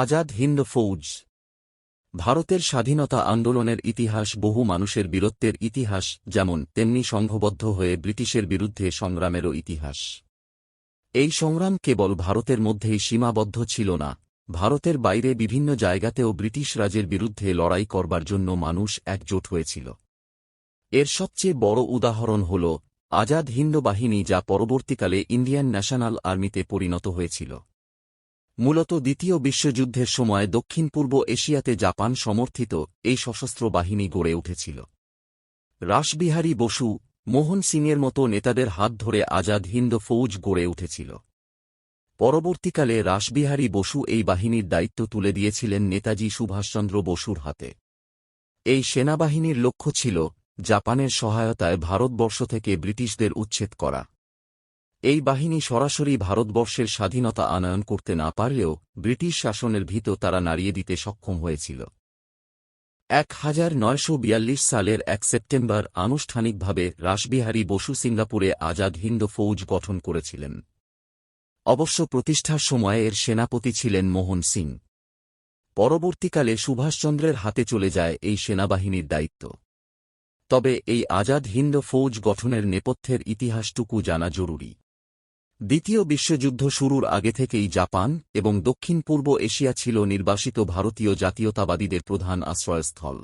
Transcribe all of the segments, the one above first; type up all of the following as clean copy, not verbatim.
আজাদ হিন্দ ফৌজ। ভারতের স্বাধীনতা আন্দোলনের ইতিহাস বহু মানুষের বীরত্বের ইতিহাস, যেমন তেমনি সংঘবদ্ধ হয়ে ব্রিটিশের বিরুদ্ধে সংগ্রামেরও ইতিহাস। এই সংগ্রাম কেবল ভারতের মধ্যেই সীমাবদ্ধ ছিল না, ভারতের বাইরে বিভিন্ন জায়গাতেও ব্রিটিশ রাজের বিরুদ্ধে লড়াই করবার জন্য মানুষ একজোট হয়েছিল। এর সবচেয়ে বড় উদাহরণ হল আজাদ হিন্দ বাহিনী, যা পরবর্তীকালে ইন্ডিয়ান ন্যাশনাল আর্মিতে পরিণত হয়েছিল। মূলত দ্বিতীয় বিশ্বযুদ্ধের সময় দক্ষিণ পূর্ব এশিয়াতে জাপান সমর্থিত এই সশস্ত্র বাহিনী গড়ে উঠেছিল। রাসবিহারী বসু, মোহন সিংয়ের মতো নেতাদের হাত ধরে আজাদ হিন্দ ফৌজ গড়ে উঠেছিল। পরবর্তীকালে রাসবিহারী বসু এই বাহিনীর দায়িত্ব তুলে দিয়েছিলেন নেতাজি সুভাষচন্দ্র বসুর হাতে। এই সেনাবাহিনীর লক্ষ্য ছিল জাপানের সহায়তায় ভারতবর্ষ থেকে ব্রিটিশদের উচ্ছেদ করা। এই বাহিনী সরাসরি ভারতবর্ষের স্বাধীনতা আনয়ন করতে না পারলেও ব্রিটিশ শাসনের ভিত তারা নাড়িয়ে দিতে সক্ষম হয়েছিল। 1942 সালের 1 সেপ্টেম্বর আনুষ্ঠানিকভাবে রাসবিহারী বসু সিঙ্গাপুরে আজাদ হিন্দ ফৌজ গঠন করেছিলেন। অবশ্য প্রতিষ্ঠার সময়ে এর সেনাপতি ছিলেন মোহন সিং। পরবর্তীকালে সুভাষচন্দ্রের হাতে চলে যায় এই সেনাবাহিনীর দায়িত্ব। তবে এই আজাদ হিন্দ ফৌজ গঠনের নেপথ্যের ইতিহাসটুকু জানা জরুরি। দ্বিতীয় বিশ্বযুদ্ধ শুরুর আগে থেকেই জাপান এবং দক্ষিণ পূর্ব এশিয়া ছিল নির্বাসিত ভারতীয় জাতীয়তাবাদীদের প্রধান আশ্রয়স্থল।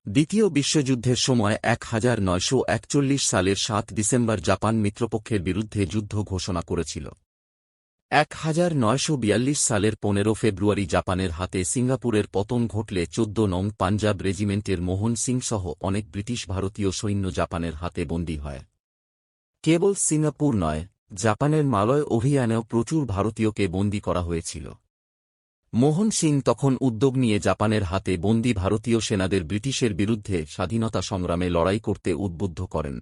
দ্বিতীয় বিশ্বযুদ্ধের সময় 1941 সালের 7 ডিসেম্বর জাপান মিত্রপক্ষের বিরুদ্ধে যুদ্ধ ঘোষণা করেছিল। 1942 সালের 15 ফেব্রুয়ারি জাপানের হাতে সিঙ্গাপুরের পতন ঘটলে 14 নং পাঞ্জাব রেজিমেন্টের মোহন সিং সহ অনেক ব্রিটিশ ভারতীয় সৈন্য জাপানের হাতে বন্দী হয়। কেবল সিঙ্গাপুর নয়, জাপানের মালয় অভিযানেও প্রচুর ভারতীয়কে বন্দী করা হয়েছিল। মোহন সিং তখন উদ্যোগ নিয়ে জাপানের হাতে বন্দী ভারতীয় সেনাদের ব্রিটিশের বিরুদ্ধে স্বাধীনতা সংগ্রামে লড়াই করতে উদ্বুদ্ধ করেন।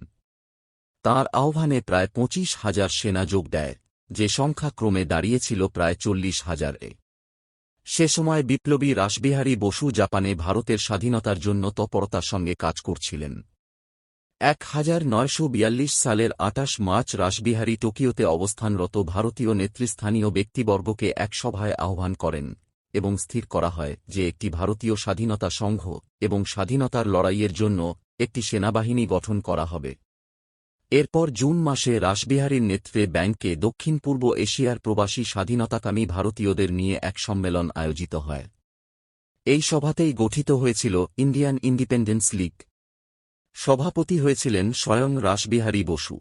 তাঁর আহ্বানে প্রায় 25,000 সেনা যোগ দেয়, যে সংখ্যা ক্রমে দাঁড়িয়েছিল প্রায় 40,000-এ। সে সময় বিপ্লবী রাসবিহারী বসু জাপানে ভারতের স্বাধীনতার জন্য তৎপরতার সঙ্গে কাজ করছিলেন। 1942 সালের 28 মার্চ রাসবিহারী টোকিওতে অবস্থানরত ভারতীয় নেতৃস্থানীয় ব্যক্তিবর্গকে এক সভায় আহ্বান করেন এবং স্থির করা হয় যে একটি ভারতীয় স্বাধীনতা সংঘ এবং স্বাধীনতার লড়াইয়ের জন্য একটি সেনাবাহিনী গঠন করা হবে। এরপর জুন মাসে রাসবিহারীর নেতৃত্বে ব্যাংকে দক্ষিণ পূর্ব এশিয়ার প্রবাসী স্বাধীনতাকামী ভারতীয়দের নিয়ে এক সম্মেলন আয়োজিত হয়। এই সভাতেই গঠিত হয়েছিল ইন্ডিয়ান ইন্ডিপেন্ডেন্স লীগ। সভাপতি হয়েছিলেন স্বয়ং রাসবিহারী বসু।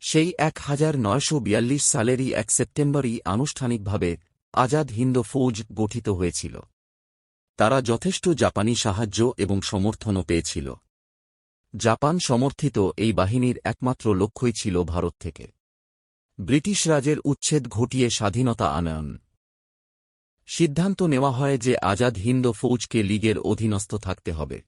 সেই 1942 সালেরই 1 সেপ্টেম্বরই আনুষ্ঠানিকভাবে আজাদ হিন্দ ফৌজ গঠিত হয়েছিল। তারা যথেষ্ট জাপানি সাহায্য এবং সমর্থনও পেয়েছিল। জাপান সমর্থিত এই বাহিনীর একমাত্র লক্ষ্যই ছিল ভারত থেকে ব্রিটিশ রাজের উচ্ছেদ ঘটিয়ে স্বাধীনতা আনয়ন। সিদ্ধান্ত নেওয়া হয় যে আজাদ হিন্দ ফৌজকে লীগের অধীনস্থ থাকতে হবে।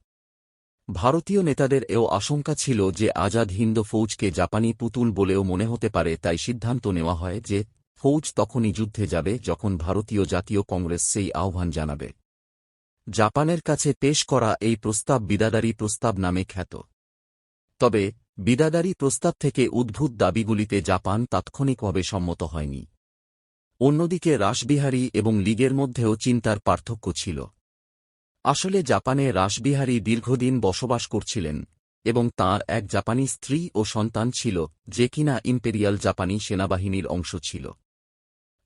ভারতীয় নেতাদের এও আশঙ্কা ছিল যে আজাদ হিন্দ ফৌজকে জাপানি পুতুল বলেও মনে হতে পারে, তাই সিদ্ধান্ত নেওয়া হয় যে ফৌজ তখনই যুদ্ধে যাবে যখন ভারতীয় জাতীয় কংগ্রেস সেই আহ্বান জানাবে। জাপানের কাছে পেশ করা এই প্রস্তাব বিদাদারি প্রস্তাব নামে খ্যাত। তবে বিদাদারি প্রস্তাব থেকে উদ্ভূত দাবিগুলিতে জাপান তাৎক্ষণিকভাবে সম্মত হয়নি। অন্যদিকে রাসবিহারী এবং লীগের মধ্যেও চিন্তার পার্থক্য ছিল। আসলে জাপানে রাসবিহারী দীর্ঘদিন বসবাস করছিলেন এবং তাঁর এক জাপানি স্ত্রী ও সন্তান ছিল, যে কিনা ইম্পেরিয়াল জাপানি সেনাবাহিনীর অংশ ছিল।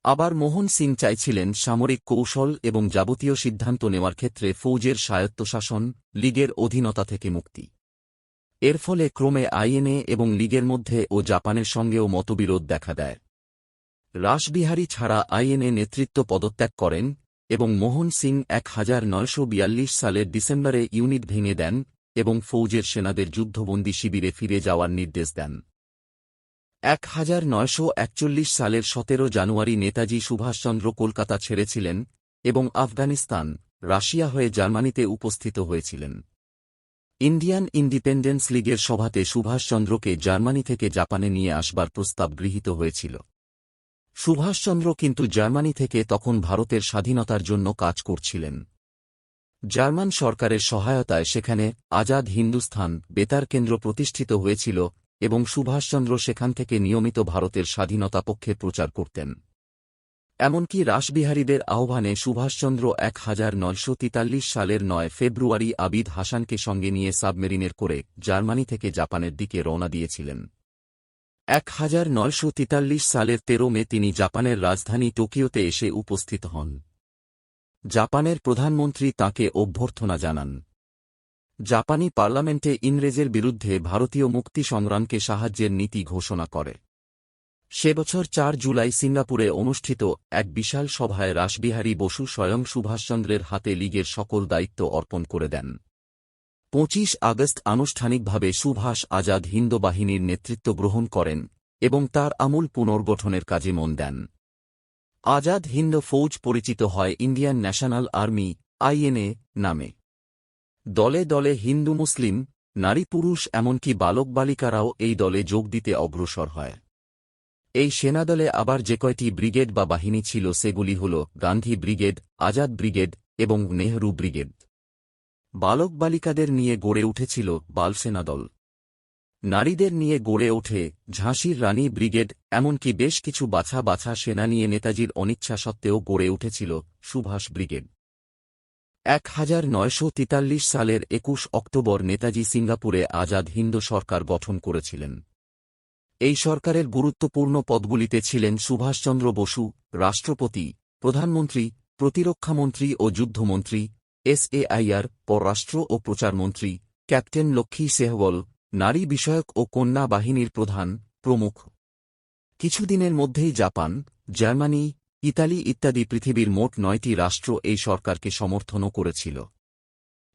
আবার মোহন সিং চাইছিলেন সামরিক কৌশল এবং যাবতীয় সিদ্ধান্ত নেওয়ার ক্ষেত্রে ফৌজের স্বায়ত্তশাসন, লীগের অধীনতা থেকে মুক্তি। এর ফলে ক্রমে আইএনএ এবং লীগের মধ্যে ও জাপানের সঙ্গেও মতবিরোধ দেখা দেয়। রাসবিহারী ছাড়া আইএনএ নেতৃত্ব পদত্যাগ করেন এবং মোহন সিং 1942 সালের ডিসেম্বরে ইউনিট ভেঙে দেন এবং ফৌজের সেনাদের যুদ্ধবন্দী শিবিরে ফিরে যাওয়ার নির্দেশ দেন। 1941 সালের 17 জানুয়ারি নেতাজি সুভাষচন্দ্র কলকাতা ছেড়েছিলেন এবং আফগানিস্তান, রাশিয়া হয়ে জার্মানিতে উপস্থিত হয়েছিলেন। ইন্ডিয়ান ইন্ডিপেন্ডেন্স লীগের সভাতে সুভাষচন্দ্রকে জার্মানি থেকে জাপানে নিয়ে আসবার প্রস্তাব গৃহীত হয়েছিল। সুভাষচন্দ্র কিন্তু জার্মানি থেকে তখন ভারতের স্বাধীনতার জন্য কাজ করছিলেন। জার্মান সরকারের সহায়তায় সেখানে আজাদ হিন্দুস্থান বেতার কেন্দ্র প্রতিষ্ঠিত হয়েছিল এবং সুভাষচন্দ্র সেখান থেকে নিয়মিত ভারতের স্বাধীনতা পক্ষে প্রচার করতেন। এমনকি রাসবিহারীদের আহ্বানে সুভাষচন্দ্র 1943 সালের 9 ফেব্রুয়ারি আবিদ হাসানকে সঙ্গে নিয়ে সাবমেরিনের করে জার্মানি থেকে জাপানের দিকে রওনা দিয়েছিলেন। 1943 সালের 13 মে তিনি জাপানের রাজধানী টোকিওতে এসে উপস্থিত হন। জাপানের প্রধানমন্ত্রী তাঁকে অভ্যর্থনা জানান। জাপানি পার্লামেন্টে ইংরেজের বিরুদ্ধে ভারতীয় মুক্তি সংগ্রামকে সাহায্যের নীতি ঘোষণা করে। সে বছর 4 জুলাই সিঙ্গাপুরে অনুষ্ঠিত এক বিশাল সভায় রাসবিহারী বসু স্বয়ং সুভাষচন্দ্রের হাতে লীগের সকল দায়িত্ব অর্পণ করে দেন। 25 আগস্ট আনুষ্ঠানিকভাবে সুভাষ আজাদ হিন্দ বাহিনীর নেতৃত্ব গ্রহণ করেন এবং তার আমূল পুনর্গঠনের কাজে মন দেন। আজাদ হিন্দ ফৌজ পরিচিত হয় ইন্ডিয়ান ন্যাশনাল আর্মি আইএনএ নামে। দলে দলে হিন্দু মুসলিম, নারী পুরুষ এমনকি বালক বালিকারাও এই দলে যোগ দিতে অগ্রসর হয়। এই সেনাদলে আবার যে কয়টি ব্রিগেড বা বাহিনী ছিল সেগুলি হল গান্ধী ব্রিগেড, আজাদ ব্রিগেড এবং নেহরু ব্রিগেড। বালক বালিকাদের নিয়ে গড়ে উঠেছিল বালসেনা দল। নারীদের নিয়ে গড়ে ওঠে ঝাঁসির রানী ব্রিগেড, এমনকি বেশ কিছু বাছা বাছা সেনা নিয়ে নেতাজির অনিচ্ছা সত্ত্বেও গড়ে উঠেছিল সুভাষ ব্রিগেড। 1943 সালের 21 অক্টোবর নেতাজি সিঙ্গাপুরে আজাদ হিন্দ সরকার গঠন করেছিলেন। এই সরকারের গুরুত্বপূর্ণ পদগুলিতে ছিলেন সুভাষচন্দ্র বসু, রাষ্ট্রপতি, প্রধানমন্ত্রী, প্রতিরক্ষামন্ত্রী ও যুদ্ধমন্ত্রী, SAIR, পররাষ্ট্র ও প্রচারমন্ত্রী, ক্যাপ্টেন লক্ষ্মী সেহগল, নারী বিষয়ক ও কন্যা বাহিনীর প্রধান প্রমুখ। কিছুদিনের মধ্যেই জাপান, জার্মানি, ইতালি ইত্যাদি পৃথিবীর মোট 9টি রাষ্ট্র এই সরকারকে সমর্থনও করেছিল।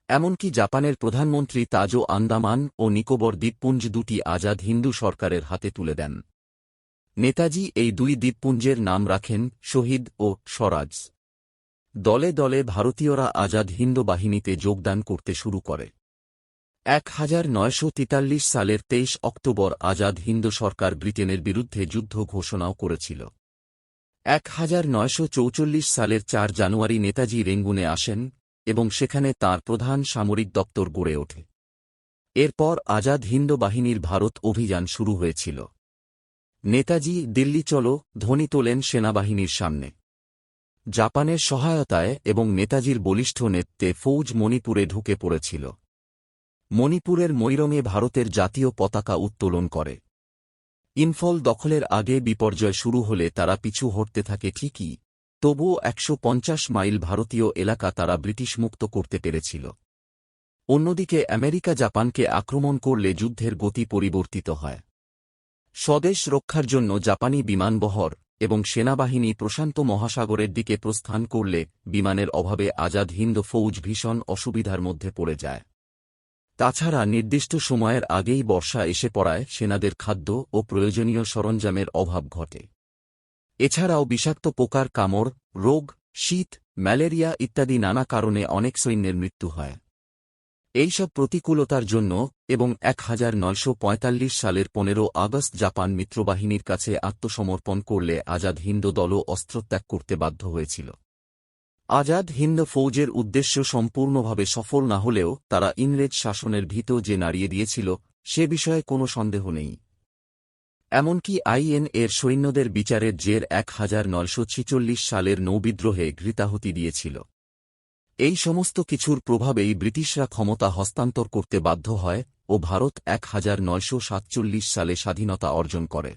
এমনকি জাপানের প্রধানমন্ত্রী তাজো আন্দামান ও নিকোবর দ্বীপপুঞ্জ দুটি আজাদ হিন্দু সরকারের হাতে তুলে দেন। নেতাজি এই দুই দ্বীপপুঞ্জের নাম রাখেন শহীদ ও স্বরাজ। দলে দলে ভারতীয়রা আজাদ হিন্দ বাহিনীতে যোগদান করতে শুরু করে। 1943 সালের 23 অক্টোবর আজাদ হিন্দ সরকার ব্রিটেনের বিরুদ্ধে যুদ্ধ ঘোষণাও করেছিল। 1944 সালের 4 জানুয়ারি নেতাজি রেঙ্গুনে আসেন এবং সেখানে তাঁর প্রধান সামরিক দপ্তর গড়ে ওঠে। এরপর আজাদ হিন্দ বাহিনীর ভারত অভিযান শুরু হয়েছিল। নেতাজি দিল্লি চলো ধ্বনি তোলেন সেনাবাহিনীর সামনে। জাপানের সহায়তায় এবং নেতাজির বলিষ্ঠ নেতৃত্বে ফৌজ মণিপুরে ঢুকে পড়েছিল। মণিপুরের মৈরঙে ভারতের জাতীয় পতাকা উত্তোলন করে। ইম্ফল দখলের আগে বিপর্যয় শুরু হলে তারা পিছু হটতে থাকে ঠিকই, তবুও 150 মাইল ভারতীয় এলাকা তারা ব্রিটিশ মুক্ত করতে পেরেছিল। অন্যদিকে আমেরিকা জাপানকে আক্রমণ করলে যুদ্ধের গতি পরিবর্তিত হয়। স্বদেশ রক্ষার জন্য জাপানি বিমানবহর এবং সেনাবাহিনী প্রশান্ত মহাসাগরের দিকে প্রস্থান করলে বিমানের অভাবে আজাদ হিন্দ ফৌজ ভীষণ অসুবিধার মধ্যে পড়ে যায়। তাছাড়া নির্দিষ্ট সময়ের আগেই বর্ষা এসে পড়ায় সেনাদের খাদ্য ও প্রয়োজনীয় সরঞ্জামের অভাব ঘটে। এছাড়াও বিষাক্ত পোকার কামড়, রোগ, শীত, ম্যালেরিয়া ইত্যাদি নানা কারণে অনেক সৈন্যের মৃত্যু হয়। এইসব প্রতিকূলতার জন্য এবং 1945 সালের 15 আগস্ট জাপান মিত্রবাহিনীর কাছে আত্মসমর্পণ করলে আজাদ হিন্দ দলও অস্ত্রত্যাগ করতে বাধ্য হয়েছিল। আজাদ হিন্দ ফৌজের উদ্দেশ্য সম্পূর্ণভাবে সফল না হলেও তারা ইংরেজ শাসনের ভীত যে নাড়িয়ে দিয়েছিল সে বিষয়ে কোনো সন্দেহ নেই। এমনকি আইএনএর সৈন্যদের বিচারের জের 1946 সালের নৌবিদ্রোহে ঘৃতাহুতি দিয়েছিল। এই সমস্ত কিছুর প্রভাবেই ব্রিটিশরা ক্ষমতা হস্তান্তর করতে বাধ্য হয় ও ভারত 1947 সালে স্বাধীনতা অর্জন করে।